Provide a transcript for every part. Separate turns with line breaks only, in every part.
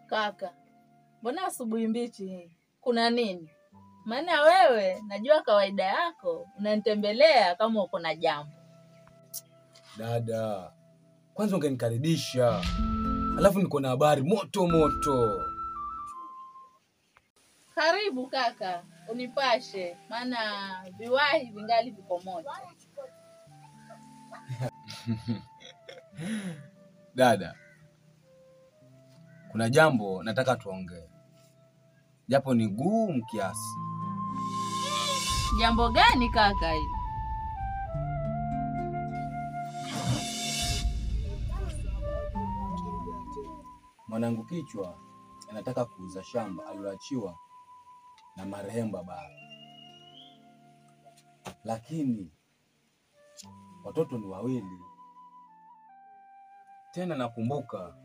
Kaka, mbona asubuhi mbichi hii? Kuna nini? Maana wewe najua kawaida yako unanitembelea kama uko na jambo.
Dada, kwanza ungenikaribisha. Alafu niko na habari moto moto.
Karibu kaka, unipashe maana viwahi vingali viko moto.
Dada, kuna jambo nataka tuongee. Japo ni gumu kiasi.
Jambo gani kaka hili?
Mwanangu Kichwa anataka kuuza shamba aliloachiwa na marehemu baba. Lakini watoto ni wawili. Tena nakumbuka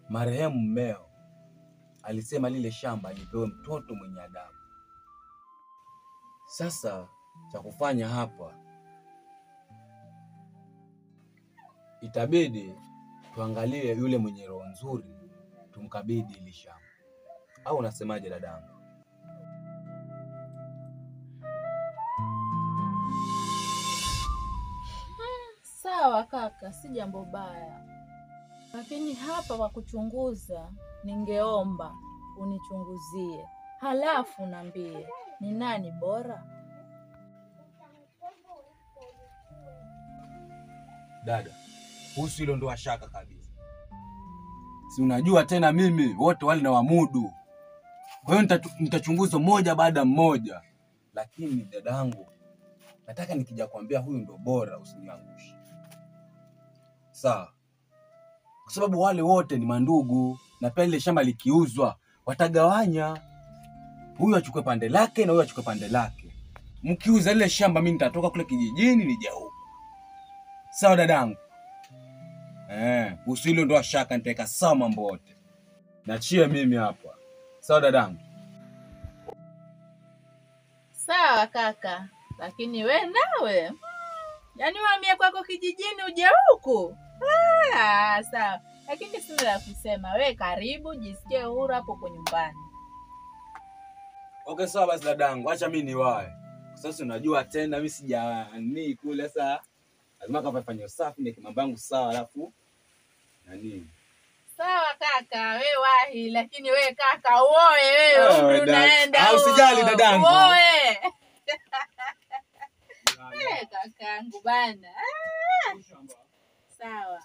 marehemu mmeo alisema lile shamba lipewe mtoto mwenye adabu. Sasa cha kufanya hapa itabidi tuangalie yule mwenye roho nzuri tumkabidhi ile shamba. Au unasemaje dadangu?
Sawa kaka, si jambo baya. Lakini hapa kwa kuchunguza ningeomba unichunguzie. Halafu niambie ni nani bora?
Dada, kuhusu hilo ndo shaka kabisa. Si unajua tena mimi wote wale na wamudu. Kwa hiyo nitachunguza moja baada mmoja. Lakini dadangu, nataka nikija kuambia huyu ndo bora usiniangushe. Sawa. Kwa sababu wale wote ni mandugu na pia ile shamba likiuzwa watagawanya. Huyu achukue pande lake na huyu achukue pande lake. Mkiuza ile shamba mimi nitatoka kule kijijini nije huko. Sawa dadangu? Usilo ndo shaka nitaweka sawa mambo yote. Nachia mimi hapa. Sawa dadangu?
Sawa kaka, lakini we nawe yaani waambie kwako kijijini uje huku. Sawa. Lakini sina la kusema, we karibu, jisikie huru hapo kwa nyumbani.
Okay, sawa basi dadangu, acha mimi niwae. Sasa unajua tena mimi sijani kule sasa. Lazima kafanye usafi ni mambo yangu sawa alafu nani?
Sawa kaka, we wahi, lakini we kaka uoe wewe, umri unaenda.
Usijali dadangu.
Uoe. Kakaangu bana. Sawa.